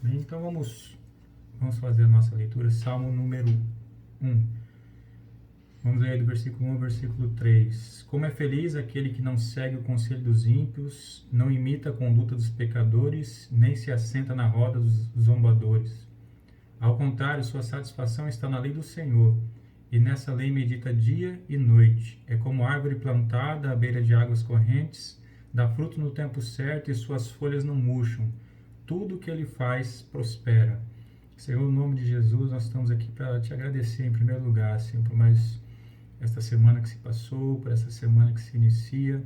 Então vamos fazer a nossa leitura, Salmo número 1. Vamos ler do versículo 1 ao versículo 3. Como é feliz aquele que não segue o conselho dos ímpios, não imita a conduta dos pecadores, nem se assenta na roda dos zombadores. Ao contrário, sua satisfação está na lei do Senhor, e nessa lei medita dia e noite. É como árvore plantada à beira de águas correntes, dá fruto no tempo certo e suas folhas não murcham. Tudo o que ele faz prospera. Senhor, no nome de Jesus, nós estamos aqui para te agradecer em primeiro lugar, Senhor, por mais esta semana que se passou, por essa semana que se inicia,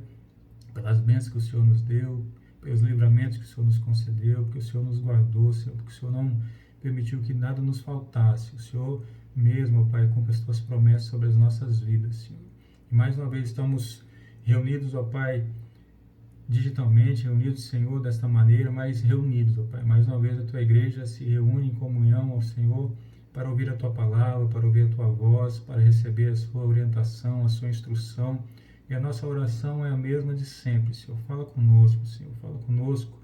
pelas bênçãos que o Senhor nos deu, pelos livramentos que o Senhor nos concedeu, porque o Senhor nos guardou, Senhor, porque o Senhor não permitiu que nada nos faltasse. O Senhor mesmo, Pai, cumpre as tuas promessas sobre as nossas vidas, Senhor. E mais uma vez estamos reunidos, ó Pai, digitalmente, reunidos, Senhor, desta maneira, mas reunidos, ó Pai. Mais uma vez a tua igreja se reúne em comunhão ao Senhor para ouvir a tua palavra, para ouvir a tua voz, para receber a sua orientação, a sua instrução. E a nossa oração é a mesma de sempre, Senhor. Fala conosco, Senhor. Fala conosco,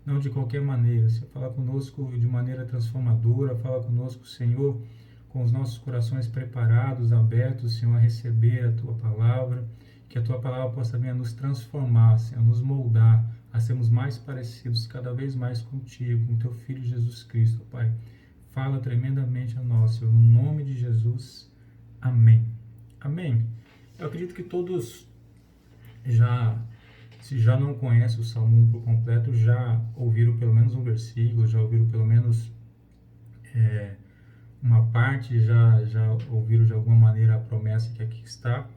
não de qualquer maneira, Senhor. Fala conosco de maneira transformadora. Fala conosco, Senhor, com os nossos corações preparados, abertos, Senhor, a receber a tua palavra. Que a tua palavra possa vir a nos transformar, Senhor, a nos moldar, a sermos mais parecidos cada vez mais contigo, com teu Filho Jesus Cristo, Pai. Fala tremendamente a nós, Senhor, no nome de Jesus. Amém. Amém. Eu acredito que todos se já não conhecem o Salmo 1 por completo, já ouviram pelo menos um versículo, já ouviram pelo menos uma parte, já ouviram de alguma maneira a promessa que aqui está.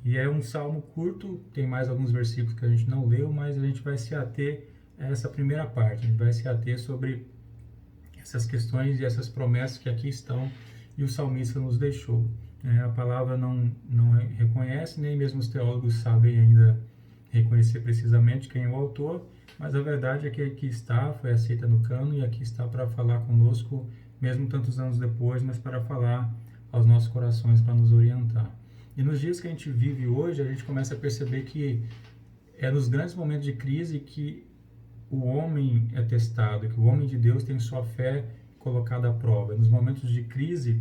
E é um salmo curto, tem mais alguns versículos que a gente não leu, mas a gente vai se ater a essa primeira parte, a gente vai se ater sobre essas questões e essas promessas que aqui estão e o salmista nos deixou. A palavra não reconhece, nem mesmo os teólogos sabem ainda reconhecer precisamente quem é o autor, mas a verdade é que aqui está, foi aceita no cano e aqui está para falar conosco, mesmo tantos anos depois, mas para falar aos nossos corações, para nos orientar. E nos dias que a gente vive hoje, a gente começa a perceber que é nos grandes momentos de crise que o homem é testado, que o homem de Deus tem sua fé colocada à prova. É nos momentos de crise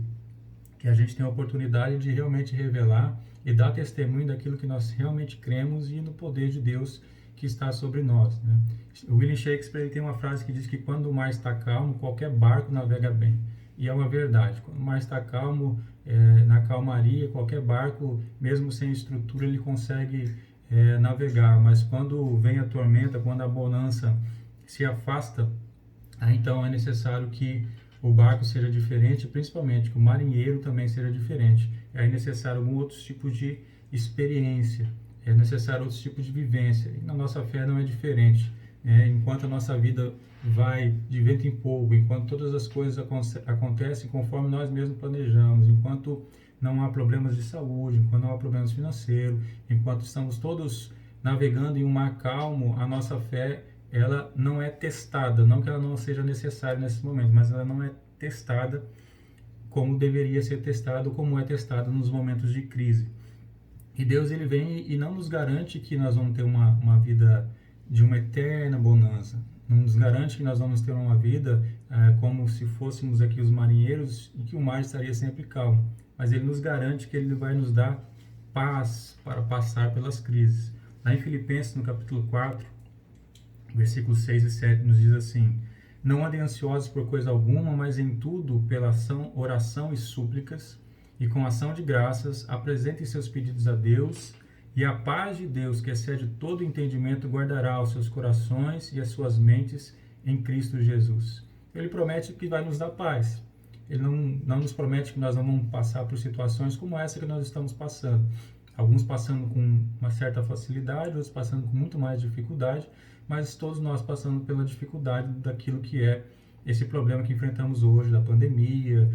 que a gente tem a oportunidade de realmente revelar e dar testemunho daquilo que nós realmente cremos e no poder de Deus que está sobre nós, né? O William Shakespeare ele tem uma frase que diz que quando o mar está calmo, qualquer barco navega bem. E é uma verdade. Quando o mar está calmo, na calmaria, qualquer barco, mesmo sem estrutura, ele consegue navegar. Mas quando vem a tormenta, quando a bonança se afasta, então é necessário que o barco seja diferente, principalmente que o marinheiro também seja diferente. É necessário algum outro tipo de experiência, é necessário outro tipo de vivência. E na nossa fé não é diferente. Enquanto a nossa vida vai de vento em polvo, enquanto todas as coisas acontecem conforme nós mesmos planejamos, enquanto não há problemas de saúde, enquanto não há problemas financeiros, enquanto estamos todos navegando em um mar calmo, a nossa fé ela não é testada, não que ela não seja necessária nesse momento, mas ela não é testada como deveria ser testada, como é testada nos momentos de crise. E Deus ele vem e não nos garante que nós vamos ter uma vida de uma eterna bonança. Não nos garante que nós vamos ter uma vida como se fôssemos aqui os marinheiros e que o mar estaria sempre calmo. Mas ele nos garante que ele vai nos dar paz para passar pelas crises. Lá em Filipenses, no capítulo 4, versículos 6 e 7, nos diz assim: não andem ansiosos por coisa alguma, mas em tudo, pela oração e súplicas, e com ação de graças, apresentem seus pedidos a Deus, e a paz de Deus, que excede todo entendimento, guardará os seus corações e as suas mentes em Cristo Jesus. Ele promete que vai nos dar paz. Ele não nos promete que nós não vamos passar por situações como essa que nós estamos passando. Alguns passando com uma certa facilidade, outros passando com muito mais dificuldade, mas todos nós passando pela dificuldade daquilo que é esse problema que enfrentamos hoje, da pandemia,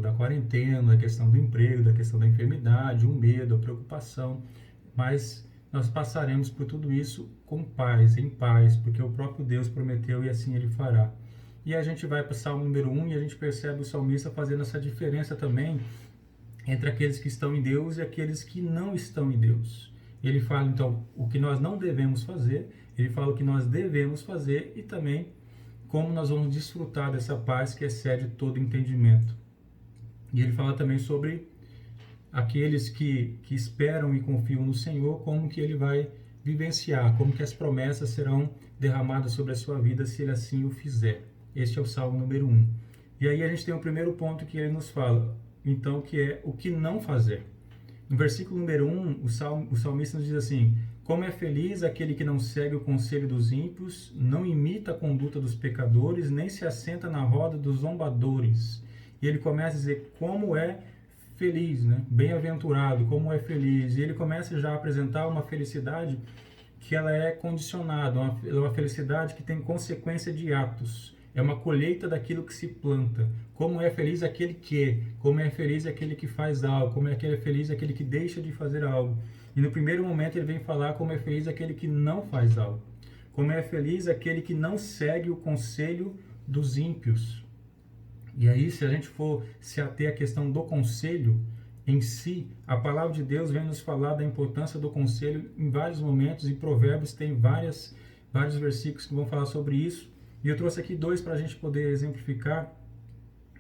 da quarentena, da questão do emprego, da questão da enfermidade, o medo, a preocupação, mas nós passaremos por tudo isso com paz, em paz, porque o próprio Deus prometeu e assim Ele fará. E a gente vai para o Salmo número 1 e a gente percebe o salmista fazendo essa diferença também entre aqueles que estão em Deus e aqueles que não estão em Deus. Ele fala então o que nós não devemos fazer, ele fala o que nós devemos fazer e também como nós vamos desfrutar dessa paz que excede todo entendimento. E ele fala também sobre aqueles que esperam e confiam no Senhor, como que ele vai vivenciar, como que as promessas serão derramadas sobre a sua vida se ele assim o fizer. Este é o Salmo número 1. E aí a gente tem o primeiro ponto que ele nos fala, então, que é o que não fazer. No versículo número 1, o salmista nos diz assim: como é feliz aquele que não segue o conselho dos ímpios, não imita a conduta dos pecadores, nem se assenta na roda dos zombadores. E ele começa a dizer como é feliz, né? Bem-aventurado, como é feliz. E ele começa já a apresentar uma felicidade que ela é condicionada, uma felicidade que tem consequência de atos. É uma colheita daquilo que se planta. Como é feliz aquele que, como é feliz aquele que faz algo, como é feliz aquele que deixa de fazer algo. E no primeiro momento ele vem falar como é feliz aquele que não faz algo. Como é feliz aquele que não segue o conselho dos ímpios. E aí, se a gente for se ater à questão do conselho em si, a palavra de Deus vem nos falar da importância do conselho em vários momentos, e Provérbios tem vários versículos que vão falar sobre isso. E eu trouxe aqui 2 para a gente poder exemplificar,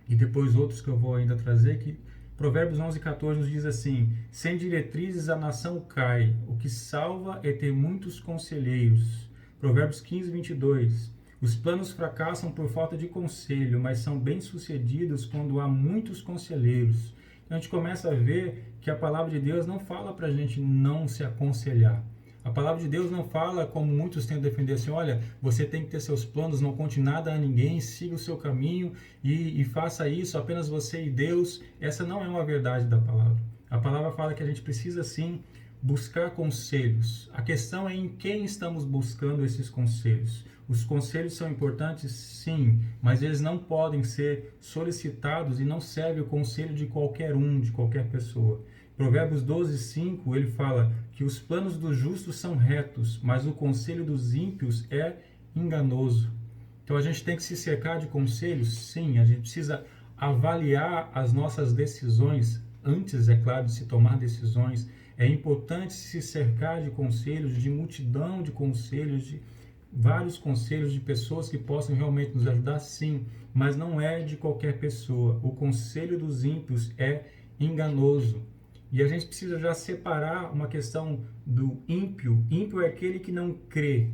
e depois outros que eu vou ainda trazer, que Provérbios 11:14 nos diz assim: sem diretrizes a nação cai, o que salva é ter muitos conselheiros. Provérbios 15:22: os planos fracassam por falta de conselho, mas são bem-sucedidos quando há muitos conselheiros. Então a gente começa a ver que a palavra de Deus não fala para a gente não se aconselhar. A palavra de Deus não fala, como muitos têm a defender, assim: olha, você tem que ter seus planos, não conte nada a ninguém, siga o seu caminho e faça isso, apenas você e Deus. Essa não é uma verdade da palavra. A palavra fala que a gente precisa sim buscar conselhos. A questão é em quem estamos buscando esses conselhos. Os conselhos são importantes, sim, mas eles não podem ser solicitados e não serve o conselho de qualquer pessoa. Provérbios 12:5, ele fala que os planos dos justos são retos, mas o conselho dos ímpios é enganoso. Então a gente tem que se cercar de conselhos? Sim, a gente precisa avaliar as nossas decisões antes, é claro, de se tomar decisões. É importante se cercar de conselhos, de multidão de conselhos, de vários conselhos de pessoas que possam realmente nos ajudar, sim, mas não é de qualquer pessoa. O conselho dos ímpios é enganoso. E a gente precisa já separar uma questão do ímpio. Ímpio é aquele que não crê.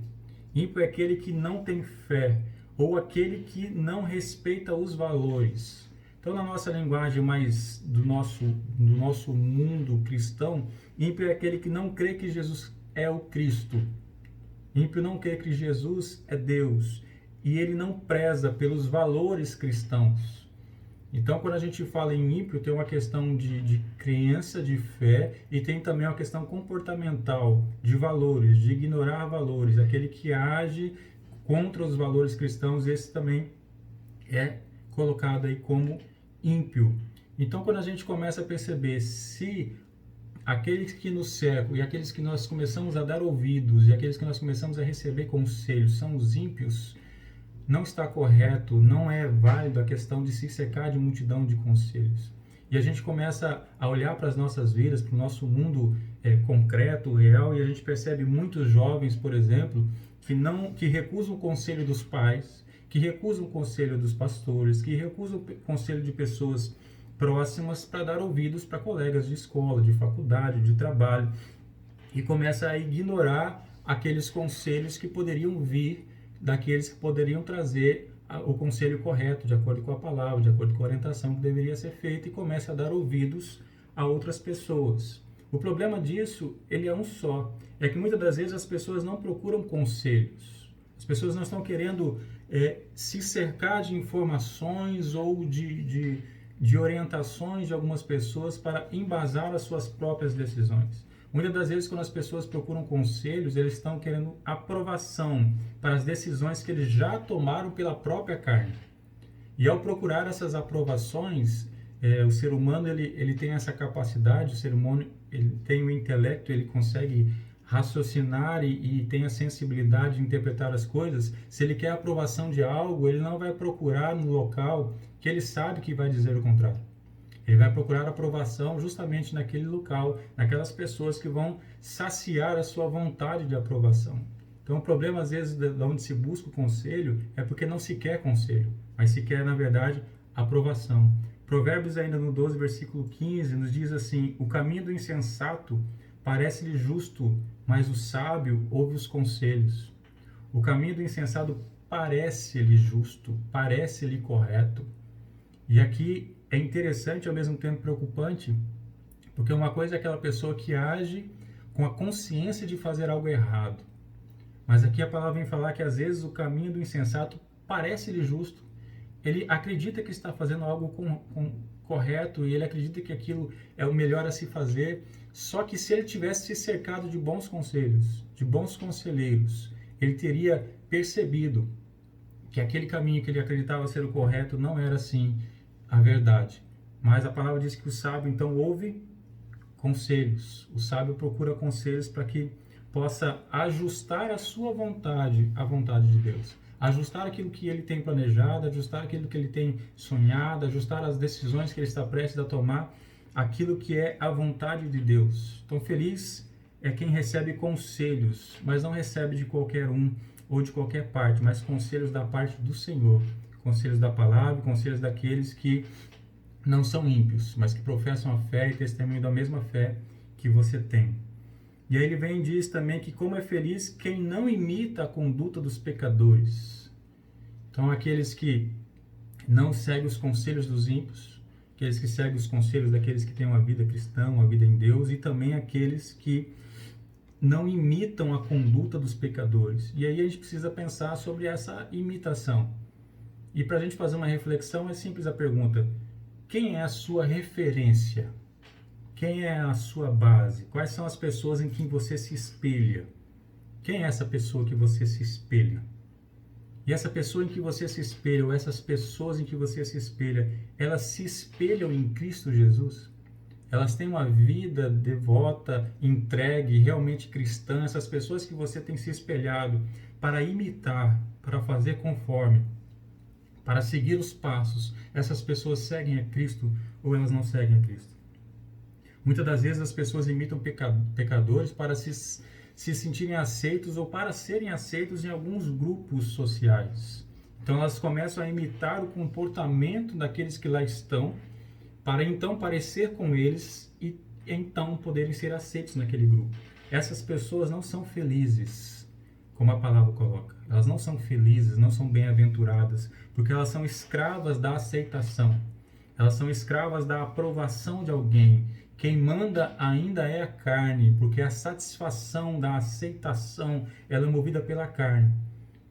Ímpio é aquele que não tem fé, ou aquele que não respeita os valores. Então, na nossa linguagem mais do nosso mundo cristão, ímpio é aquele que não crê que Jesus é o Cristo. Ímpio não crê que Jesus é Deus, e ele não preza pelos valores cristãos. Então, quando a gente fala em ímpio, tem uma questão de crença, de fé, e tem também uma questão comportamental, de valores, de ignorar valores. Aquele que age contra os valores cristãos, esse também é colocado aí como ímpio. Então, quando a gente começa a perceber se aqueles que nos cercam e aqueles que nós começamos a dar ouvidos e aqueles que nós começamos a receber conselhos são os ímpios, não está correto, não é válido a questão de se cercar de multidão de conselhos. E a gente começa a olhar para as nossas vidas, para o nosso mundo concreto, real, e a gente percebe muitos jovens, por exemplo, que recusam o conselho dos pais, que recusam o conselho dos pastores, que recusam o conselho de pessoas próximas para dar ouvidos para colegas de escola, de faculdade, de trabalho, e começa a ignorar aqueles conselhos que poderiam vir daqueles que poderiam trazer o conselho correto, de acordo com a palavra, de acordo com a orientação que deveria ser feita, e começa a dar ouvidos a outras pessoas. O problema disso, ele é um só, é que muitas das vezes as pessoas não procuram conselhos, as pessoas não estão querendo se cercar de informações ou de orientações de algumas pessoas para embasar as suas próprias decisões. Muitas das vezes, quando as pessoas procuram conselhos, eles estão querendo aprovação para as decisões que eles já tomaram pela própria carne. E ao procurar essas aprovações, o ser humano ele tem essa capacidade, o ser humano ele tem o intelecto, ele consegue raciocinar e tem a sensibilidade de interpretar as coisas. Se ele quer a aprovação de algo, ele não vai procurar no local que ele sabe que vai dizer o contrário. Ele vai procurar aprovação justamente naquele local, naquelas pessoas que vão saciar a sua vontade de aprovação. Então, o problema, às vezes, de onde se busca o conselho é porque não se quer conselho, mas se quer, na verdade, aprovação. Provérbios, ainda no 12, versículo 15, nos diz assim: o caminho do insensato parece-lhe justo, mas o sábio ouve os conselhos. O caminho do insensato parece-lhe justo, parece-lhe correto. E aqui é interessante e ao mesmo tempo preocupante, porque uma coisa é aquela pessoa que age com a consciência de fazer algo errado. Mas aqui a palavra vem falar que às vezes o caminho do insensato parece-lhe justo. Ele acredita que está fazendo algo correto e ele acredita que aquilo é o melhor a se fazer. Só que se ele tivesse se cercado de bons conselhos, de bons conselheiros, ele teria percebido que aquele caminho que ele acreditava ser o correto não era assim a verdade. Mas a palavra diz que o sábio então ouve conselhos. O sábio procura conselhos para que possa ajustar a sua vontade à vontade de Deus. Ajustar aquilo que ele tem planejado, ajustar aquilo que ele tem sonhado, ajustar as decisões que ele está prestes a tomar, aquilo que é a vontade de Deus. Então, feliz é quem recebe conselhos, mas não recebe de qualquer um ou de qualquer parte, mas conselhos da parte do Senhor, conselhos da palavra, conselhos daqueles que não são ímpios, mas que professam a fé e testemunham da mesma fé que você tem. E aí ele vem e diz também que como é feliz quem não imita a conduta dos pecadores. Então, aqueles que não seguem os conselhos dos ímpios, aqueles que seguem os conselhos daqueles que têm uma vida cristã, uma vida em Deus, e também aqueles que não imitam a conduta dos pecadores. E aí a gente precisa pensar sobre essa imitação. E para a gente fazer uma reflexão, é simples a pergunta: quem é a sua referência? Quem é a sua base? Quais são as pessoas em quem você se espelha? Quem é essa pessoa que você se espelha? E essa pessoa em que você se espelha, ou essas pessoas em que você se espelha, elas se espelham em Cristo Jesus? Elas têm uma vida devota, entregue, realmente cristã? Essas pessoas que você tem se espelhado para imitar, para fazer conforme, para seguir os passos, essas pessoas seguem a Cristo ou elas não seguem a Cristo? Muitas das vezes as pessoas imitam pecadores para se sentirem aceitos ou para serem aceitos em alguns grupos sociais. Então elas começam a imitar o comportamento daqueles que lá estão, para então parecer com eles e então poderem ser aceitos naquele grupo. Essas pessoas não são felizes, como a palavra coloca. Elas não são felizes, não são bem-aventuradas, porque elas são escravas da aceitação. Elas são escravas da aprovação de alguém. Quem manda ainda é a carne, porque a satisfação da aceitação, ela é movida pela carne.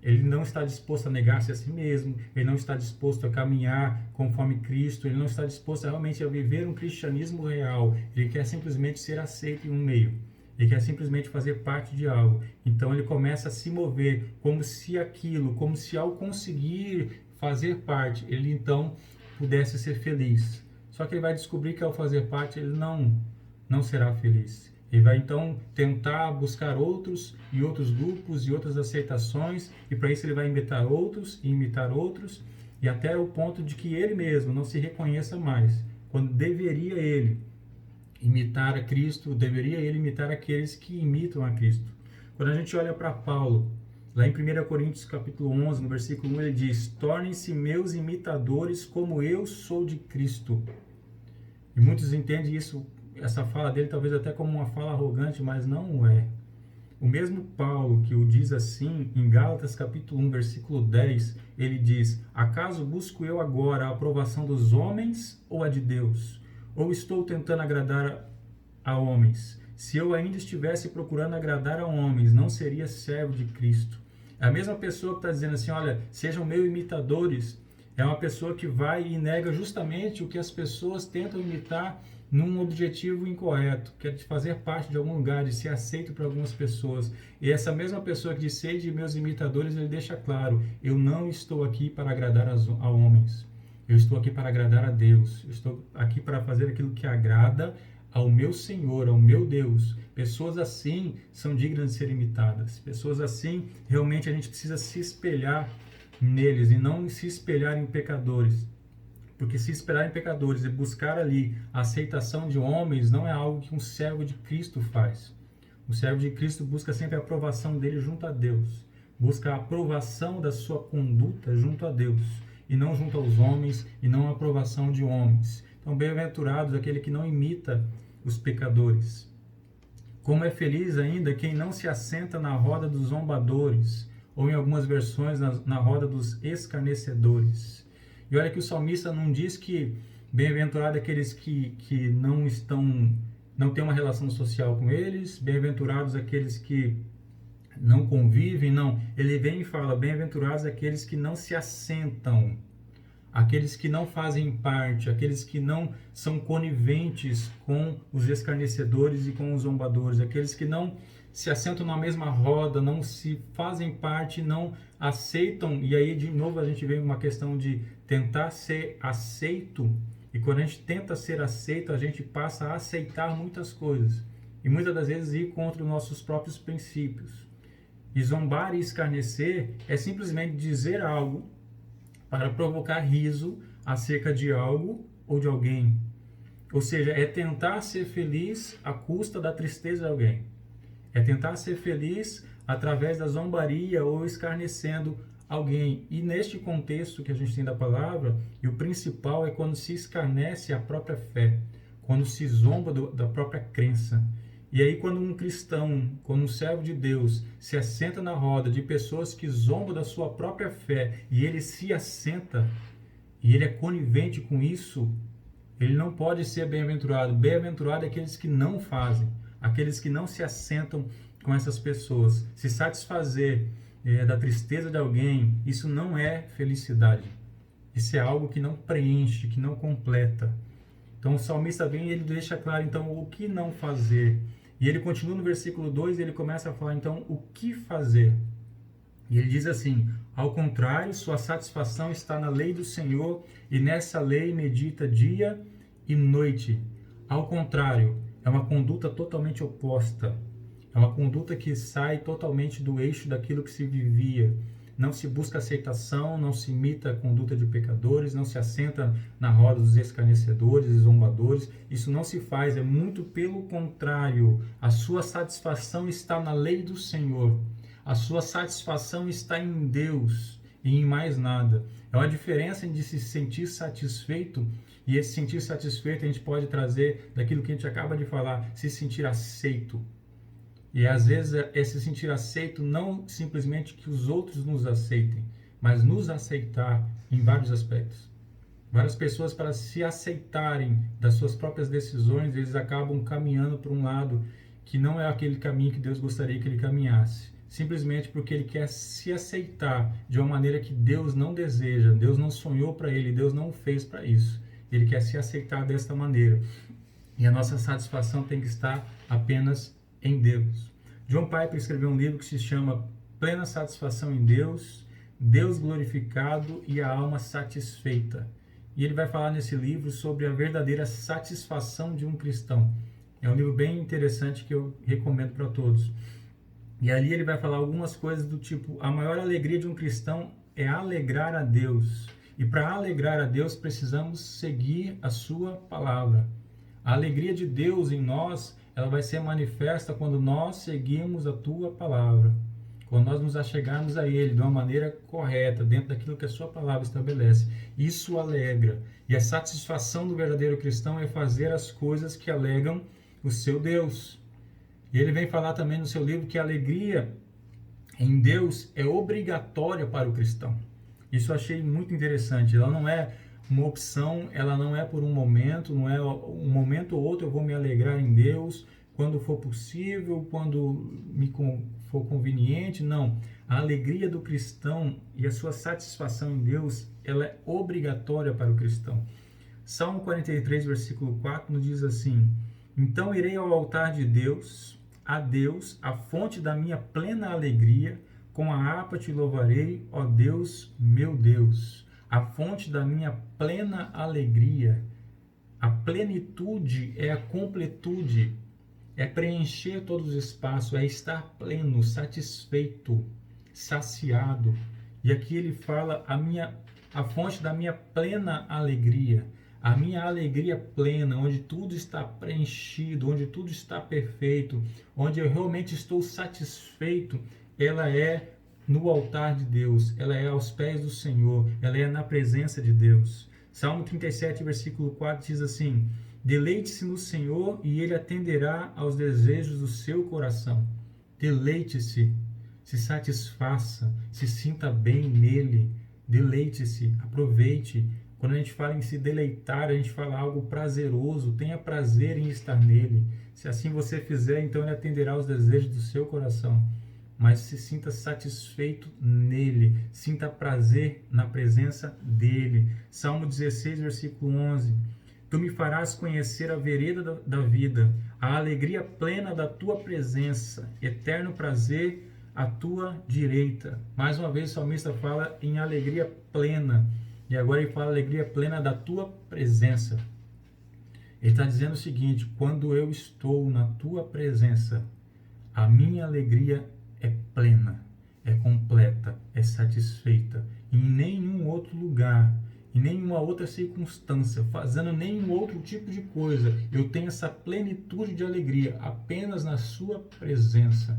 Ele não está disposto a negar-se a si mesmo, ele não está disposto a caminhar conforme Cristo, ele não está disposto a realmente a viver um cristianismo real. Ele quer simplesmente ser aceito em um meio. Ele quer simplesmente fazer parte de algo. Então ele começa a se mover como se aquilo, como se ao conseguir fazer parte, ele então pudesse ser feliz. Só que ele vai descobrir que ao fazer parte ele não será feliz. Ele vai então tentar buscar outros e outros grupos e outras aceitações, e para isso ele vai imitar outros e até o ponto de que ele mesmo não se reconheça mais, quando deveria ele imitar a Cristo, deveria ele imitar aqueles que imitam a Cristo. Quando a gente olha para Paulo, lá em 1 Coríntios capítulo 11, no versículo 1, ele diz: tornem-se meus imitadores como eu sou de Cristo. E muitos entendem isso, essa fala dele talvez até como uma fala arrogante, mas não o é. O mesmo Paulo que o diz assim, em Gálatas capítulo 1, versículo 10, ele diz: acaso busco eu agora a aprovação dos homens ou a de Deus? Ou estou tentando agradar a homens? Se eu ainda estivesse procurando agradar a homens, não seria servo de Cristo. É a mesma pessoa que está dizendo assim: olha, sejam meus imitadores. É uma pessoa que vai e nega justamente o que as pessoas tentam imitar num objetivo incorreto, que é de fazer parte de algum lugar, de ser aceito por algumas pessoas. E essa mesma pessoa que diz: sede meus imitadores, ele deixa claro: eu não estou aqui para agradar a homens. Eu estou aqui para agradar a Deus. Eu estou aqui para fazer aquilo que agrada ao meu Senhor, ao meu Deus. Pessoas assim são dignas de ser imitadas. Pessoas assim, realmente a gente precisa se espelhar neles e não se espelhar em pecadores. Porque se esperar em pecadores e buscar ali a aceitação de homens não é algo que um servo de Cristo faz. O servo de Cristo busca sempre a aprovação dele junto a Deus. Busca a aprovação da sua conduta junto a Deus. E não junto aos homens, e não a aprovação de homens. Então, bem-aventurados aquele que não imita os pecadores. Como é feliz ainda quem não se assenta na roda dos zombadores, ou em algumas versões, na roda dos escarnecedores. E olha que o salmista não diz que bem-aventurado aqueles que não têm uma relação social com eles, bem-aventurados aqueles que não convivem, não. Ele vem e fala, bem-aventurados aqueles que não se assentam, aqueles que não fazem parte, aqueles que não são coniventes com os escarnecedores e com os zombadores, aqueles que não se assentam na mesma roda, não se fazem parte, não aceitam. E aí, de novo, a gente vem uma questão de tentar ser aceito. E quando a gente tenta ser aceito, a gente passa a aceitar muitas coisas. E muitas das vezes ir contra os nossos próprios princípios. E zombar e escarnecer é simplesmente dizer algo para provocar riso acerca de algo ou de alguém. Ou seja, é tentar ser feliz à custa da tristeza de alguém. É tentar ser feliz através da zombaria ou escarnecendo alguém. E neste contexto que a gente tem da palavra, e o principal é quando se escarnece a própria fé, quando se zomba da própria crença. E aí quando um cristão, quando um servo de Deus se assenta na roda de pessoas que zombam da sua própria fé e ele se assenta e ele é conivente com isso, ele não pode ser bem-aventurado. Bem-aventurado é aqueles que não fazem, aqueles que não se assentam com essas pessoas. Se satisfazer da tristeza de alguém, isso não é felicidade. Isso é algo que não preenche, que não completa. Então o salmista vem e ele deixa claro então o que não fazer. E ele continua no versículo 2 e ele começa a falar então o que fazer. E ele diz assim, ao contrário, sua satisfação está na lei do Senhor e nessa lei medita dia e noite. Ao contrário, é uma conduta totalmente oposta. É uma conduta que sai totalmente do eixo daquilo que se vivia. Não se busca aceitação, não se imita a conduta de pecadores, não se assenta na roda dos escarnecedores e zombadores. Isso não se faz, é muito pelo contrário. A sua satisfação está na lei do Senhor. A sua satisfação está em Deus e em mais nada. É uma diferença de se sentir satisfeito, e esse sentir satisfeito a gente pode trazer daquilo que a gente acaba de falar, se sentir aceito. E às vezes é se sentir aceito não simplesmente que os outros nos aceitem, mas nos aceitar em vários aspectos. Várias pessoas, para se aceitarem das suas próprias decisões, eles acabam caminhando por um lado que não é aquele caminho que Deus gostaria que ele caminhasse. Simplesmente porque ele quer se aceitar de uma maneira que Deus não deseja, Deus não sonhou para ele, Deus não o fez para isso. Ele quer se aceitar desta maneira. E a nossa satisfação tem que estar apenas em Deus. John Piper escreveu um livro que se chama Plena Satisfação em Deus, Deus Glorificado e a Alma Satisfeita. E ele vai falar nesse livro sobre a verdadeira satisfação de um cristão. É um livro bem interessante que eu recomendo para todos. E ali ele vai falar algumas coisas do tipo, a maior alegria de um cristão é alegrar a Deus. E para alegrar a Deus precisamos seguir a sua palavra. A alegria de Deus em nós, ela vai ser manifesta quando nós seguirmos a tua palavra. Quando nós nos achegarmos a Ele de uma maneira correta, dentro daquilo que a sua palavra estabelece. Isso alegra. E a satisfação do verdadeiro cristão é fazer as coisas que alegram o seu Deus. E ele vem falar também no seu livro que a alegria em Deus é obrigatória para o cristão. Isso eu achei muito interessante. Ela não é uma opção, ela não é por um momento, não é um momento ou outro eu vou me alegrar em Deus, quando for possível, quando for conveniente. Não. A alegria do cristão e a sua satisfação em Deus, ela é obrigatória para o cristão. Salmo 43, versículo 4 nos diz assim, então irei ao altar de Deus, a Deus, a fonte da minha plena alegria, com a harpa te louvarei, ó Deus, meu Deus. A fonte da minha plena alegria. A plenitude é a completude, é preencher todos os espaços, é estar pleno, satisfeito, saciado. E aqui ele fala a fonte da minha plena alegria. A minha alegria plena, onde tudo está preenchido, onde tudo está perfeito, onde eu realmente estou satisfeito, ela é no altar de Deus, ela é aos pés do Senhor, ela é na presença de Deus. Salmo 37, versículo 4 diz assim: deleite-se no Senhor e Ele atenderá aos desejos do seu coração. Deleite-se, se satisfaça, se sinta bem nele, deleite-se, aproveite. Quando a gente fala em se deleitar, a gente fala algo prazeroso, tenha prazer em estar nele. Se assim você fizer, então Ele atenderá aos desejos do seu coração. Mas se sinta satisfeito nele, sinta prazer na presença dele. Salmo 16, versículo 11. Tu me farás conhecer a vereda da vida, a alegria plena da tua presença, eterno prazer à tua direita. Mais uma vez o salmista fala em alegria plena, e agora ele fala alegria plena da tua presença. Ele está dizendo o seguinte: quando eu estou na tua presença, a minha alegria é plena, é completa, é satisfeita. Em nenhum outro lugar, em nenhuma outra circunstância, fazendo nenhum outro tipo de coisa, eu tenho essa plenitude de alegria, apenas na sua presença.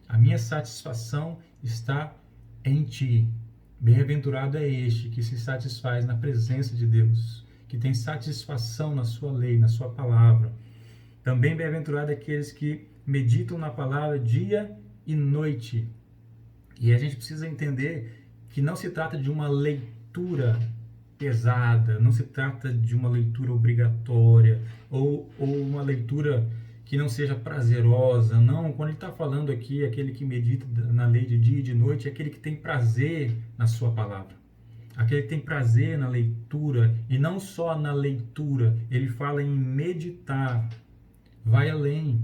A minha satisfação está em ti. Bem-aventurado é este que se satisfaz na presença de Deus, que tem satisfação na sua lei, na sua palavra. Também bem-aventurado é aqueles que meditam na palavra dia e noite. E a gente precisa entender que não se trata de uma leitura pesada, não se trata de uma leitura obrigatória ou uma leitura que não seja prazerosa. Não, quando ele está falando aqui, aquele que medita na lei de dia e de noite, é aquele que tem prazer na sua palavra, aquele que tem prazer na leitura, e não só na leitura, ele fala em meditar, vai além.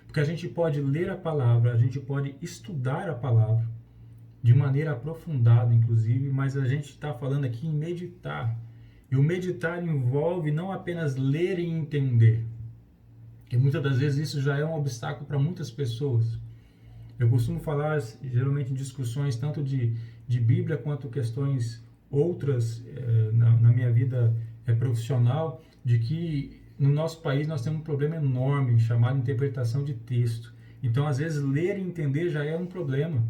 Porque a gente pode ler a palavra, a gente pode estudar a palavra de maneira aprofundada, inclusive, mas a gente está falando aqui em meditar. E o meditar envolve não apenas ler e entender, que muitas das vezes isso já é um obstáculo para muitas pessoas. Eu costumo falar, geralmente, em discussões tanto de Bíblia quanto questões outras na minha vida profissional, de que no nosso país nós temos um problema enorme chamado interpretação de texto. Então, às vezes, ler e entender já é um problema.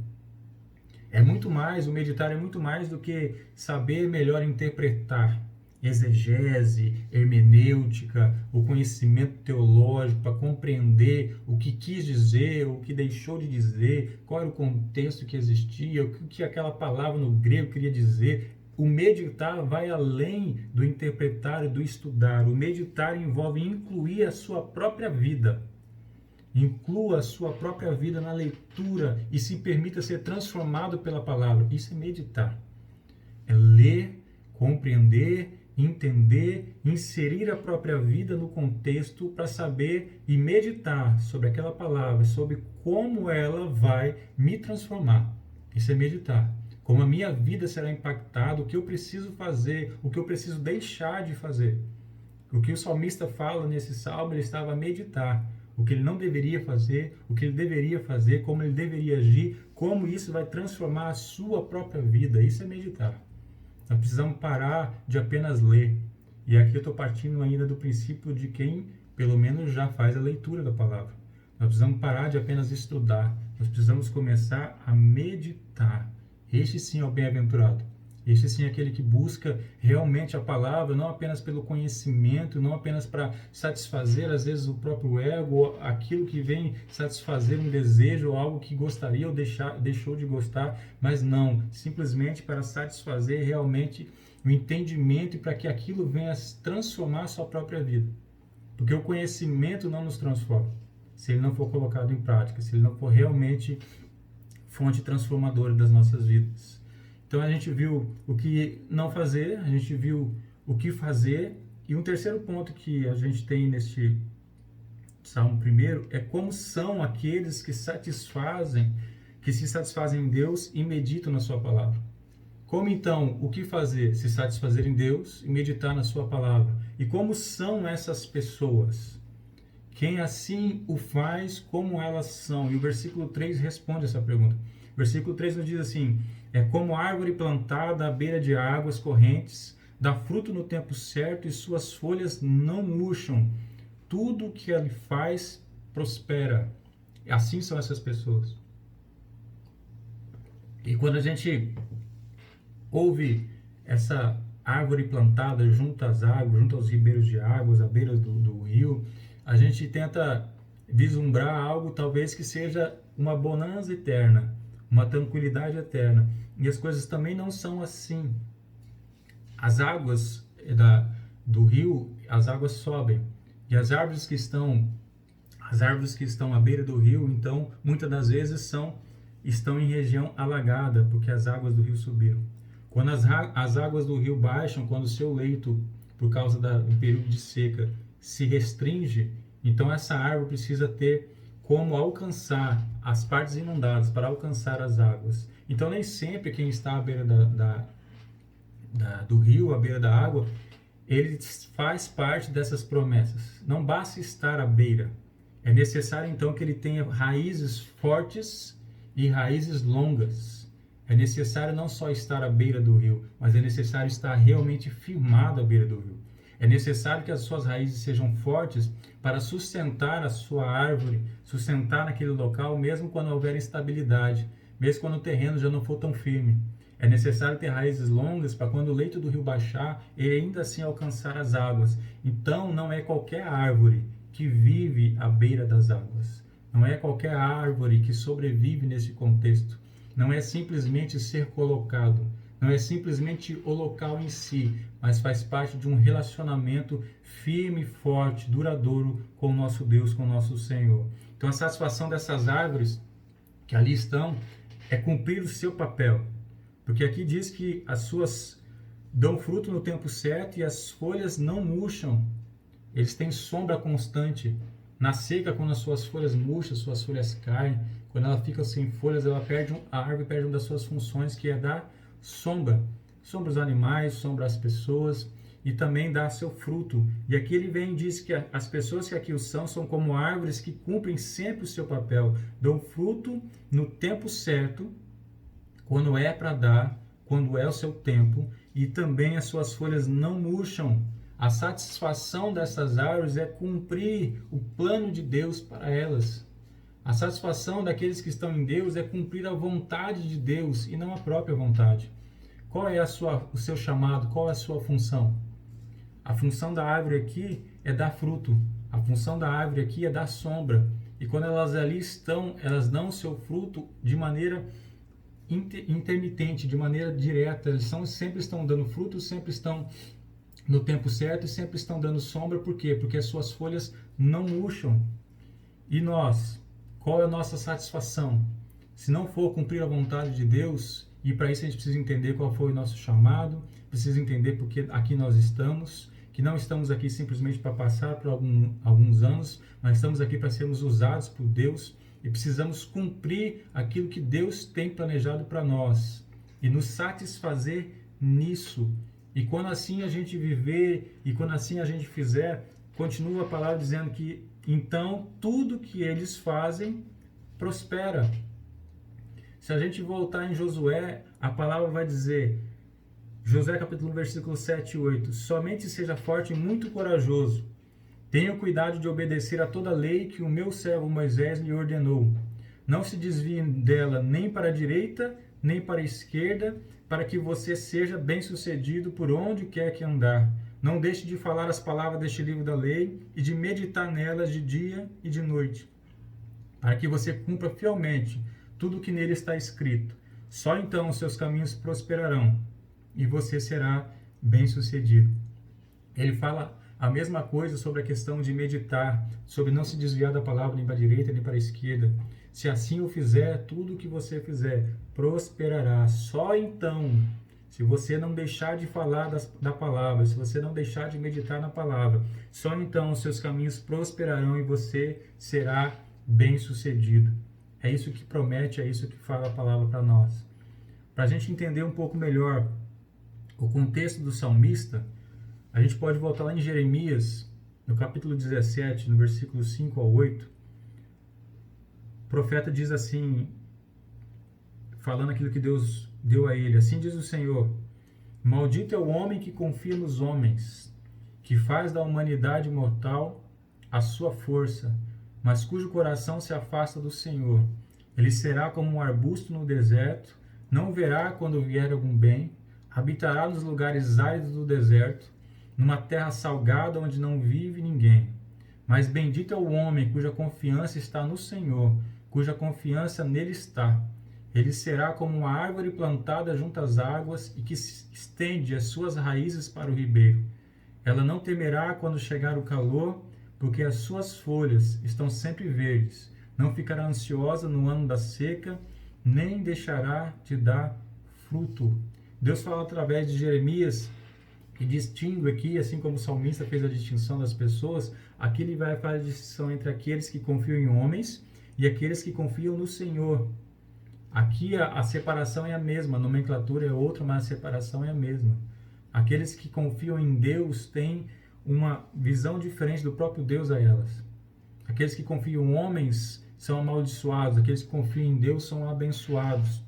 É muito mais, o meditar é muito mais do que saber melhor interpretar. Exegese, hermenêutica, o conhecimento teológico para compreender o que quis dizer, o que deixou de dizer, qual era o contexto que existia, o que aquela palavra no grego queria dizer. O meditar vai além do interpretar e do estudar. O meditar envolve incluir a sua própria vida. Inclua a sua própria vida na leitura e se permita ser transformado pela palavra. Isso é meditar. É ler, compreender, entender, inserir a própria vida no contexto para saber e meditar sobre aquela palavra, sobre como ela vai me transformar. Isso é meditar. Como a minha vida será impactada, o que eu preciso fazer, o que eu preciso deixar de fazer. O que o salmista fala nesse salmo, ele estava a meditar. O que ele não deveria fazer, o que ele deveria fazer, como ele deveria agir, como isso vai transformar a sua própria vida. Isso é meditar. Nós precisamos parar de apenas ler. E aqui eu estou partindo ainda do princípio de quem, pelo menos, já faz a leitura da palavra. Nós precisamos parar de apenas estudar. Nós precisamos começar a meditar. Este sim é o bem-aventurado. Este sim é aquele que busca realmente a palavra, não apenas pelo conhecimento, não apenas para satisfazer, às vezes, o próprio ego, ou aquilo que vem satisfazer um desejo, ou algo que gostaria ou deixou de gostar, mas não, simplesmente para satisfazer realmente o entendimento e para que aquilo venha transformar a sua própria vida. Porque o conhecimento não nos transforma, se ele não for colocado em prática, se ele não for realmente fonte transformadora das nossas vidas. Então a gente viu o que não fazer, a gente viu o que fazer, e um terceiro ponto que a gente tem neste Salmo primeiro é como são aqueles que se satisfazem em Deus e meditam na sua palavra. Como então, o que fazer? Se satisfazer em Deus e meditar na sua palavra. E como são essas pessoas? Quem assim o faz, como elas são? E o versículo 3 responde essa pergunta. O versículo 3 nos diz assim: é como árvore plantada à beira de águas correntes, dá fruto no tempo certo e suas folhas não murcham. Tudo que ele faz prospera. Assim são essas pessoas. E quando a gente ouve essa árvore plantada junto às águas, junto aos ribeiros de águas, à beira do rio, a gente tenta vislumbrar algo talvez que seja uma bonança eterna, uma tranquilidade eterna. E as coisas também não são assim. As águas do rio, as águas sobem. E as árvores que estão à beira do rio, então, muitas das vezes estão em região alagada, porque as águas do rio subiram. Quando as águas do rio baixam, quando o seu leito, por causa do período de seca, se restringe, então essa árvore precisa ter como alcançar as partes inundadas, para alcançar as águas. Então, nem sempre quem está à beira do rio, à beira da água, ele faz parte dessas promessas. Não basta estar à beira. É necessário, então, que ele tenha raízes fortes e raízes longas. É necessário não só estar à beira do rio, mas é necessário estar realmente firmado à beira do rio. É necessário que as suas raízes sejam fortes para sustentar a sua árvore, sustentar naquele local, mesmo quando houver instabilidade, mesmo quando o terreno já não for tão firme. É necessário ter raízes longas para quando o leito do rio baixar, ele ainda assim alcançar as águas. Então, não é qualquer árvore que vive à beira das águas. Não é qualquer árvore que sobrevive nesse contexto. Não é simplesmente ser colocado. Não é simplesmente o local em si, mas faz parte de um relacionamento firme, forte, duradouro com o nosso Deus, com o nosso Senhor. Então, a satisfação dessas árvores que ali estão é cumprir o seu papel. Porque aqui diz que as suas dão fruto no tempo certo e as folhas não murcham. Eles têm sombra constante. Na seca, quando as suas folhas murcham, suas folhas caem, quando ela fica sem folhas, a árvore perde uma das suas funções, que é dar sombra. Sombra aos animais, sombra às pessoas e também dar seu fruto. E aqui ele vem e diz que as pessoas que aqui o são como árvores que cumprem sempre o seu papel, dão fruto no tempo certo, quando é para dar, quando é o seu tempo, e também as suas folhas não murcham. A satisfação dessas árvores é cumprir o plano de Deus para elas. A satisfação daqueles que estão em Deus é cumprir a vontade de Deus e não a própria vontade. Qual é o seu chamado? Qual é a sua função? A função da árvore aqui é dar fruto. A função da árvore aqui é dar sombra. E quando elas ali estão, elas dão o seu fruto de maneira intermitente, de maneira direta. Eles sempre estão dando fruto, sempre estão no tempo certo e sempre estão dando sombra. Por quê? Porque as suas folhas não murcham. E nós, qual é a nossa satisfação? Se não for cumprir a vontade de Deus, e para isso a gente precisa entender qual foi o nosso chamado, precisa entender porque aqui nós estamos, que não estamos aqui simplesmente para passar por alguns anos, mas estamos aqui para sermos usados por Deus e precisamos cumprir aquilo que Deus tem planejado para nós e nos satisfazer nisso. E quando assim a gente viver e quando assim a gente fizer, continua a palavra dizendo que então tudo que eles fazem prospera. Se a gente voltar em Josué, a palavra vai dizer, Josué capítulo 1, versículo 7 e 8, somente seja forte e muito corajoso, tenha cuidado de obedecer a toda a lei que o meu servo Moisés lhe ordenou. Não se desvie dela nem para a direita, nem para a esquerda, para que você seja bem-sucedido por onde quer que andar. Não deixe de falar as palavras deste livro da lei e de meditar nelas de dia e de noite, para que você cumpra fielmente tudo o que nele está escrito. Só então os seus caminhos prosperarão e você será bem-sucedido. Ele fala a mesma coisa sobre a questão de meditar, sobre não se desviar da palavra nem para a direita nem para a esquerda. Se assim o fizer, tudo o que você fizer prosperará. Só então, se você não deixar de falar da palavra, se você não deixar de meditar na palavra, só então os seus caminhos prosperarão e você será bem-sucedido. É isso que promete, é isso que fala a palavra para nós. Para a gente entender um pouco melhor o contexto do salmista, a gente pode voltar lá em Jeremias, no capítulo 17, no versículo 5 ao 8. O profeta diz assim, falando aquilo que Deus deu a ele: assim diz o Senhor, Maldito é o homem que confia nos homens, que faz da humanidade mortal a sua força, mas cujo coração se afasta do Senhor. Ele será como um arbusto no deserto, não verá quando vier algum bem, habitará nos lugares áridos do deserto, numa terra salgada onde não vive ninguém. Mas bendito é o homem cuja confiança está no Senhor, cuja confiança nele está. Ele será como uma árvore plantada junto às águas e que estende as suas raízes para o ribeiro. Ela não temerá quando chegar o calor, porque as suas folhas estão sempre verdes. Não ficará ansiosa no ano da seca, nem deixará de dar fruto. Deus fala através de Jeremias e distingue aqui, assim como o salmista fez a distinção das pessoas, aqui ele vai fazer a distinção entre aqueles que confiam em homens e aqueles que confiam no Senhor. Aqui a separação é a mesma, a nomenclatura é outra, mas a separação é a mesma. Aqueles que confiam em Deus têm uma visão diferente do próprio Deus a elas. Aqueles que confiam em homens são amaldiçoados, aqueles que confiam em Deus são abençoados.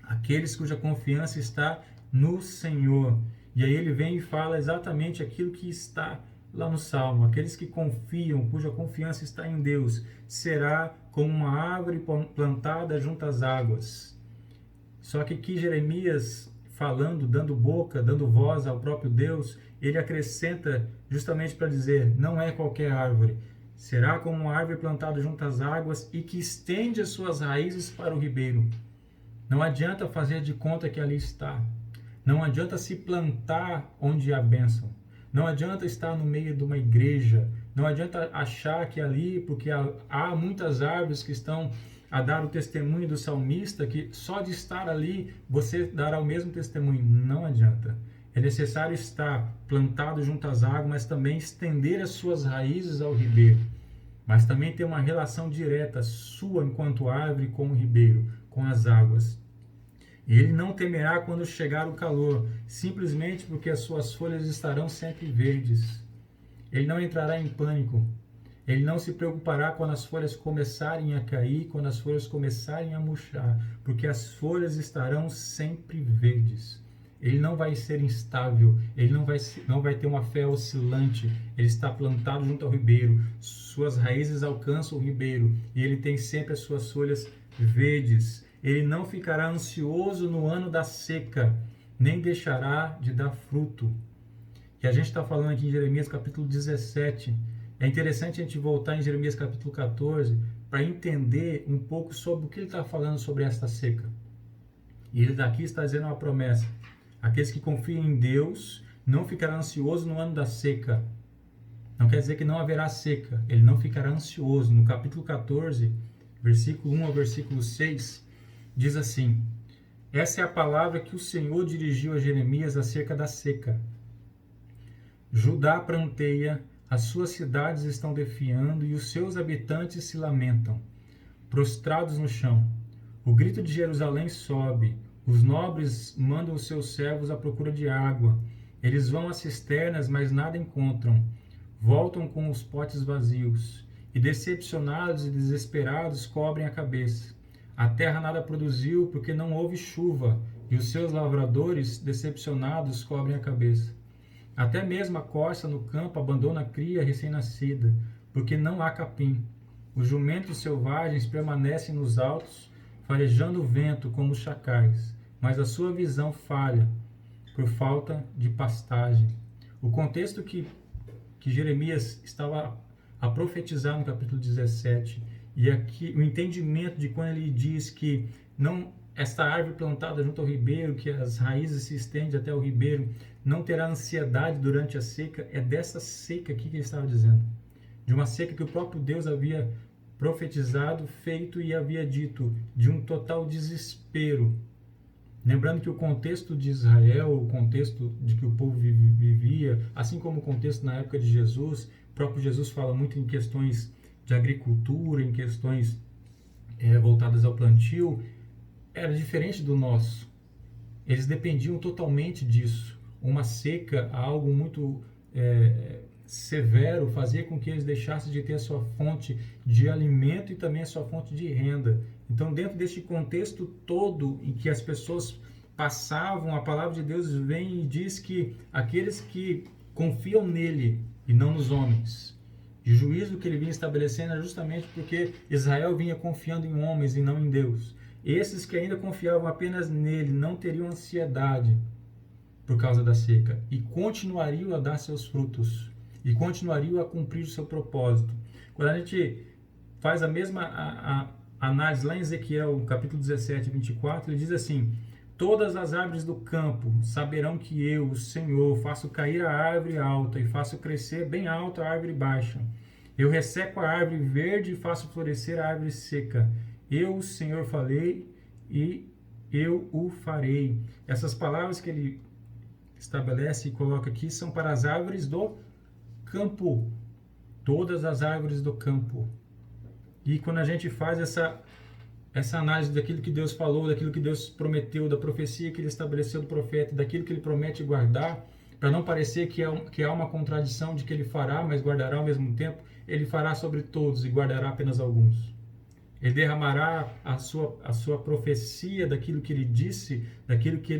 Aqueles cuja confiança está no Senhor. E aí ele vem e fala exatamente aquilo que está lá no Salmo. Aqueles que confiam, cuja confiança está em Deus, será como uma árvore plantada junto às águas. Só que aqui Jeremias, falando, dando boca, dando voz ao próprio Deus, ele acrescenta justamente para dizer, não é qualquer árvore. Será como uma árvore plantada junto às águas e que estende as suas raízes para o ribeiro. Não adianta fazer de conta que ali está. Não adianta se plantar onde há bênção. Não adianta estar no meio de uma igreja. Não adianta achar que ali, porque há muitas árvores que estão a dar o testemunho do salmista, que só de estar ali você dará o mesmo testemunho. Não adianta. É necessário estar plantado junto às águas, mas também estender as suas raízes ao ribeiro. Mas também ter uma relação direta sua enquanto árvore com o ribeiro, com as águas. E ele não temerá quando chegar o calor, simplesmente porque as suas folhas estarão sempre verdes. Ele não entrará em pânico. Ele não se preocupará quando as folhas começarem a cair, quando as folhas começarem a murchar, porque as folhas estarão sempre verdes. Ele não vai ser instável, ele não vai ter uma fé oscilante. Ele está plantado junto ao ribeiro, suas raízes alcançam o ribeiro e ele tem sempre as suas folhas verdes. Ele não ficará ansioso no ano da seca, nem deixará de dar fruto. E a gente está falando aqui em Jeremias capítulo 17. É interessante a gente voltar em Jeremias capítulo 14 para entender um pouco sobre o que ele está falando sobre esta seca. E ele daqui está dizendo uma promessa. Aqueles que confiam em Deus não ficarão ansiosos no ano da seca. Não quer dizer que não haverá seca. Ele não ficará ansioso. No capítulo 14, versículo 1 ao versículo 6, diz assim: essa é a palavra que o Senhor dirigiu a Jeremias acerca da seca. Judá pranteia, as suas cidades estão definhando e os seus habitantes se lamentam, prostrados no chão. O grito de Jerusalém sobe, os nobres mandam os seus servos à procura de água. Eles vão às cisternas, mas nada encontram. Voltam com os potes vazios, e decepcionados e desesperados cobrem a cabeça. A terra nada produziu porque não houve chuva, e os seus lavradores, decepcionados, cobrem a cabeça. Até mesmo a corça no campo abandona a cria recém-nascida, porque não há capim. Os jumentos selvagens permanecem nos altos, farejando o vento como os chacais, mas a sua visão falha por falta de pastagem. O contexto que Jeremias estava a profetizar no capítulo 17, e aqui o entendimento de quando ele diz que não esta árvore plantada junto ao ribeiro, que as raízes se estendem até o ribeiro, não terá ansiedade durante a seca, é dessa seca aqui que ele estava dizendo. De uma seca que o próprio Deus havia profetizado, feito e havia dito, de um total desespero. Lembrando que o contexto de Israel, o contexto de que o povo vivia, assim como o contexto na época de Jesus, o próprio Jesus fala muito em questões de agricultura, em questões voltadas ao plantio, era diferente do nosso. Eles dependiam totalmente disso. Uma seca, algo muito severo, fazia com que eles deixassem de ter a sua fonte de alimento e também a sua fonte de renda. Então, dentro deste contexto todo em que as pessoas passavam, a palavra de Deus vem e diz que aqueles que confiam nele e não nos homens, e o juízo que ele vinha estabelecendo é justamente porque Israel vinha confiando em homens e não em Deus. Esses que ainda confiavam apenas nele não teriam ansiedade por causa da seca e continuariam a dar seus frutos e continuariam a cumprir o seu propósito. Quando a gente faz a mesma análise lá em Ezequiel, capítulo 17, 24, ele diz assim: todas as árvores do campo saberão que eu, o Senhor, faço cair a árvore alta e faço crescer bem alta a árvore baixa. Eu resseco a árvore verde e faço florescer a árvore seca. Eu, o Senhor, falei e eu o farei. Essas palavras que ele estabelece e coloca aqui são para as árvores do campo. Todas as árvores do campo. E quando a gente faz essa análise daquilo que Deus falou, daquilo que Deus prometeu, da profecia que ele estabeleceu do profeta, daquilo que ele promete guardar, para não parecer que há uma contradição de que ele fará, mas guardará ao mesmo tempo, ele fará sobre todos e guardará apenas alguns. Ele derramará a sua profecia daquilo que ele disse, daquilo que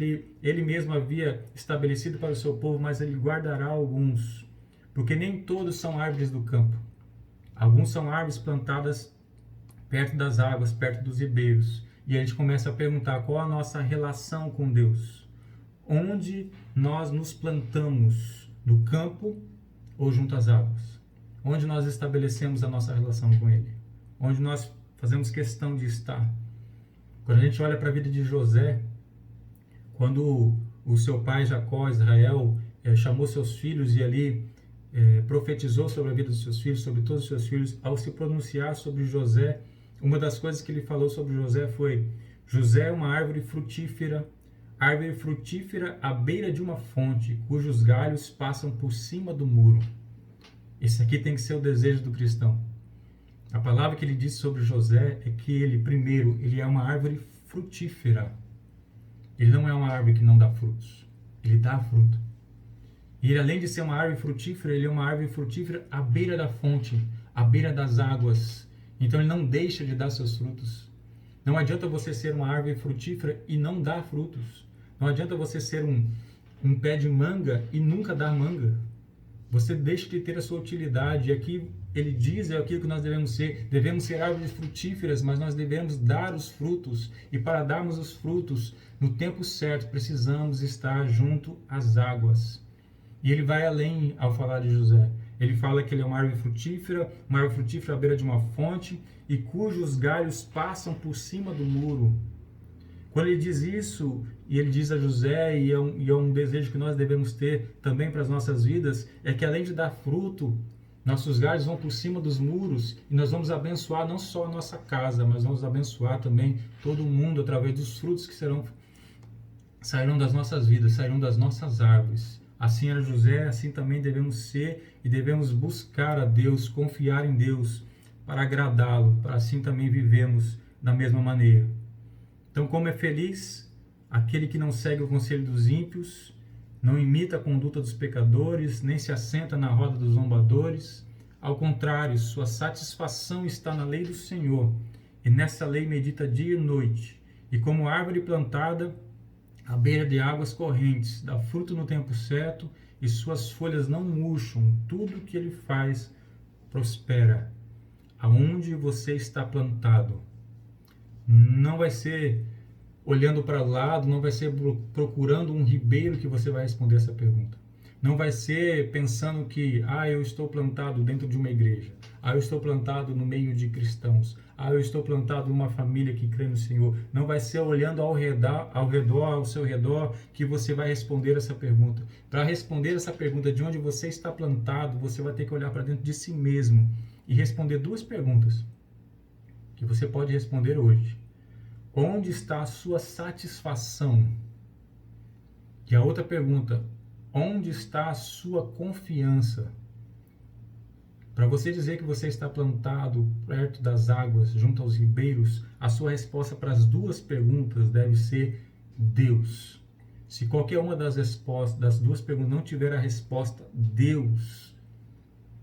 ele mesmo havia estabelecido para o seu povo, mas ele guardará alguns. Porque nem todos são árvores do campo. Alguns são árvores plantadas perto das águas, perto dos ribeiros. E a gente começa a perguntar qual a nossa relação com Deus. Onde nós nos plantamos? No campo ou junto às águas? Onde nós estabelecemos a nossa relação com Ele? Onde nós fazemos questão de estar? Quando a gente olha para a vida de José, quando o seu pai Jacó, Israel, chamou seus filhos e ali profetizou sobre a vida dos seus filhos, sobre todos os seus filhos, ao se pronunciar sobre José, uma das coisas que ele falou sobre José foi: José é uma árvore frutífera à beira de uma fonte, cujos galhos passam por cima do muro. Esse aqui tem que ser o desejo do cristão. A palavra que ele disse sobre José é que ele, primeiro, ele é uma árvore frutífera. Ele não é uma árvore que não dá frutos. Ele dá fruto. E ele, além de ser uma árvore frutífera, ele é uma árvore frutífera à beira da fonte, à beira das águas. Então ele não deixa de dar seus frutos. Não adianta você ser uma árvore frutífera e não dar frutos. Não adianta você ser um pé de manga e nunca dar manga. Você deixa de ter a sua utilidade. E aqui ele diz aquilo que nós devemos ser. Devemos ser árvores frutíferas, mas nós devemos dar os frutos. E para darmos os frutos no tempo certo, precisamos estar junto às águas. E ele vai além ao falar de José. Ele fala que ele é uma árvore frutífera à beira de uma fonte, e cujos galhos passam por cima do muro. Quando ele diz isso, e ele diz a José, e é um desejo que nós devemos ter também para as nossas vidas, é que além de dar fruto, nossos galhos vão por cima dos muros, e nós vamos abençoar não só a nossa casa, mas vamos abençoar também todo mundo através dos frutos que sairão das nossas vidas, sairão das nossas árvores. Assim era José, assim também devemos ser, e devemos buscar a Deus, confiar em Deus, para agradá-lo, para assim também vivemos da mesma maneira. Então, como é feliz aquele que não segue o conselho dos ímpios, não imita a conduta dos pecadores, nem se assenta na roda dos zombadores. Ao contrário, sua satisfação está na lei do Senhor, e nessa lei medita dia e noite. E como árvore plantada à beira de águas correntes, dá fruto no tempo certo, e suas folhas não murcham. Tudo que ele faz prospera. Aonde você está plantado? Não vai ser olhando para o lado, não vai ser procurando um ribeiro que você vai responder essa pergunta. Não vai ser pensando que, eu estou plantado dentro de uma igreja. Eu estou plantado no meio de cristãos. Eu estou plantado numa família que crê no Senhor. Não vai ser olhando ao seu redor, que você vai responder essa pergunta. Para responder essa pergunta de onde você está plantado, você vai ter que olhar para dentro de si mesmo e responder duas perguntas que você pode responder hoje. Onde está a sua satisfação? E a outra pergunta: onde está a sua confiança? Para você dizer que você está plantado perto das águas, junto aos ribeiros, a sua resposta para as duas perguntas deve ser Deus. Se qualquer uma das duas perguntas não tiver a resposta Deus,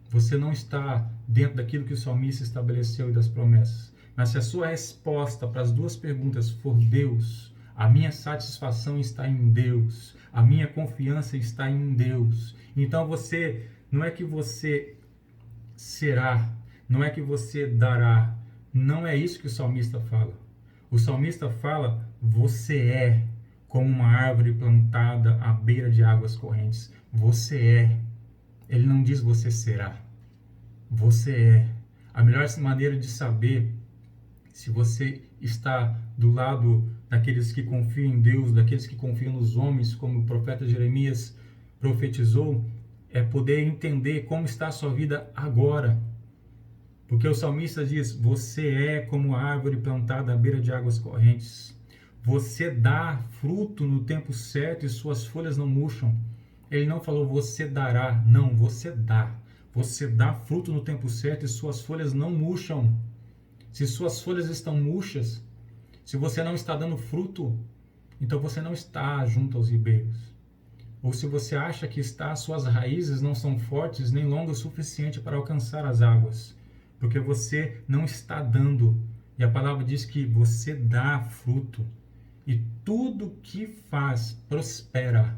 você não está dentro daquilo que o salmista estabeleceu e das promessas. Mas se a sua resposta para as duas perguntas for Deus, A minha satisfação está em Deus. A minha confiança está em Deus. Então não é que você será, não é que você dará. Não é isso que o salmista fala. O salmista fala, você é como uma árvore plantada à beira de águas correntes. Você é. Ele não diz você será. Você é. A melhor maneira de saber se você está do lado daqueles que confiam em Deus, daqueles que confiam nos homens, como o profeta Jeremias profetizou, é poder entender como está a sua vida agora. Porque o salmista diz, você é como a árvore plantada à beira de águas correntes. Você dá fruto no tempo certo e suas folhas não murcham. Ele não falou você dará, não, você dá. Você dá fruto no tempo certo e suas folhas não murcham. Se suas folhas estão murchas, se você não está dando fruto, então você não está junto aos ribeiros. Ou se você acha que está, suas raízes não são fortes nem longas o suficiente para alcançar as águas, porque você não está dando. E a palavra diz que você dá fruto. E tudo que faz prospera.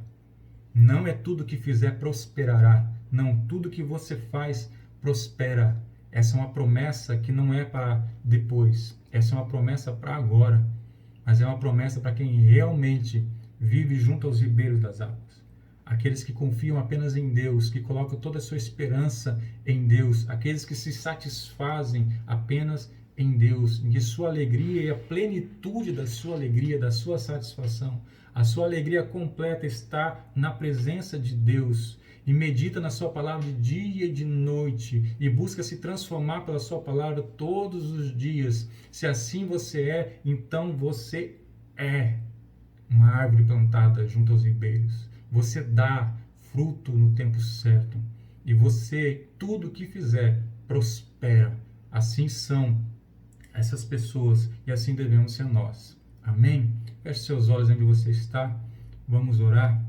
Não é tudo que fizer prosperará. Não, tudo que você faz prospera. Essa é uma promessa que não é para depois. Essa é uma promessa para agora. Mas é uma promessa para quem realmente vive junto aos ribeiros das águas. Aqueles que confiam apenas em Deus, que colocam toda a sua esperança em Deus. Aqueles que se satisfazem apenas em Deus. Em que sua alegria e a plenitude da sua alegria, da sua satisfação, a sua alegria completa está na presença de Deus. E medita na sua palavra de dia e de noite, e busca se transformar pela sua palavra todos os dias. Se assim você é, então você é uma árvore plantada junto aos ribeiros. Você dá fruto no tempo certo. E você, tudo que fizer, prospera. Assim são essas pessoas e assim devemos ser nós. Amém? Feche seus olhos onde você está. Vamos orar.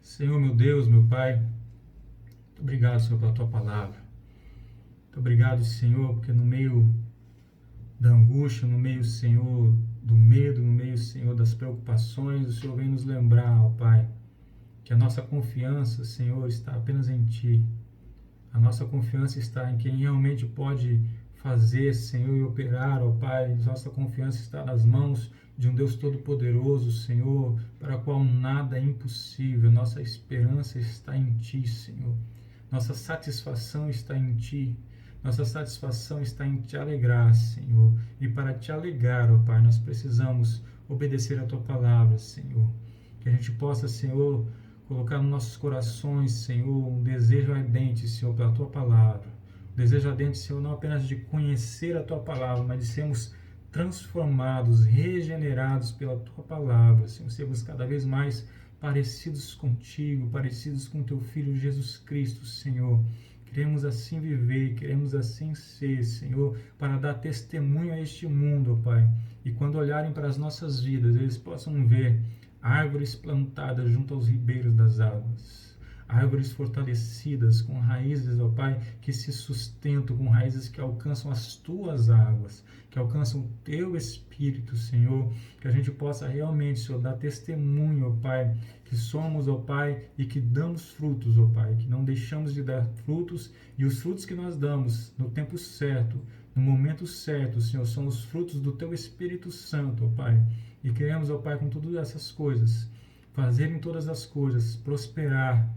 Senhor, meu Deus, meu Pai, muito obrigado, Senhor, pela Tua palavra. Muito obrigado, Senhor, porque no meio da angústia, no meio, Senhor, do medo, no meio, Senhor, das preocupações, o Senhor vem nos lembrar, ó Pai, que a nossa confiança, Senhor, está apenas em Ti. A nossa confiança está em quem realmente pode fazer, Senhor, e operar, ó Pai. Nossa confiança está nas mãos de um Deus Todo-Poderoso, Senhor, para o qual nada é impossível. Nossa esperança está em Ti, Senhor. Nossa satisfação está em Ti. Nossa satisfação está em Te alegrar, Senhor. E para Te alegrar, ó Pai, nós precisamos obedecer a Tua palavra, Senhor. Que a gente possa, Senhor, colocar nos nossos corações, Senhor, um desejo ardente, Senhor, pela Tua palavra. Um desejo ardente, Senhor, não apenas de conhecer a Tua palavra, mas de sermos transformados, regenerados pela Tua palavra, Senhor. Sermos cada vez mais parecidos contigo, parecidos com Teu Filho Jesus Cristo, Senhor. Queremos assim viver, queremos assim ser, Senhor, para dar testemunho a este mundo, ó Pai. E quando olharem para as nossas vidas, eles possam ver árvores plantadas junto aos ribeiros das águas, árvores fortalecidas com raízes, ó Pai, que se sustentam, com raízes que alcançam as Tuas águas, que alcançam o Teu Espírito, Senhor, que a gente possa realmente, Senhor, dar testemunho, ó Pai, que somos, ó Pai, e que damos frutos, ó Pai, que não deixamos de dar frutos, e os frutos que nós damos no tempo certo, no momento certo, Senhor, são os frutos do Teu Espírito Santo, ó Pai. E queremos, ó Pai, com todas essas coisas, fazer em todas as coisas, prosperar,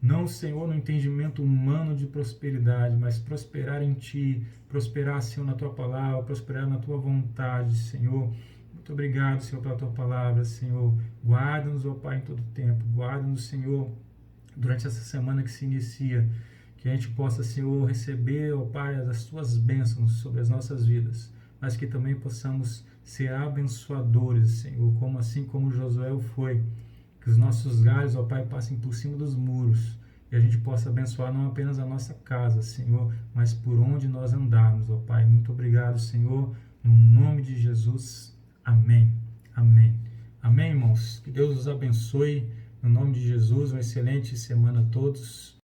não, Senhor, no entendimento humano de prosperidade, mas prosperar em Ti, prosperar, Senhor, na Tua palavra, prosperar na Tua vontade, Senhor. Muito obrigado, Senhor, pela Tua palavra, Senhor. Guarda-nos, ó Pai, em todo tempo. Guarda-nos, Senhor, durante essa semana que se inicia. Que a gente possa, Senhor, receber, ó Pai, as Tuas bênçãos sobre as nossas vidas, mas que também possamos ser abençoadores, Senhor, assim como Josué foi. Que os nossos galhos, ó Pai, passem por cima dos muros e a gente possa abençoar não apenas a nossa casa, Senhor, mas por onde nós andarmos, ó Pai. Muito obrigado, Senhor, no nome de Jesus. Amém. Amém. Amém, irmãos. Que Deus os abençoe. No nome de Jesus, uma excelente semana a todos.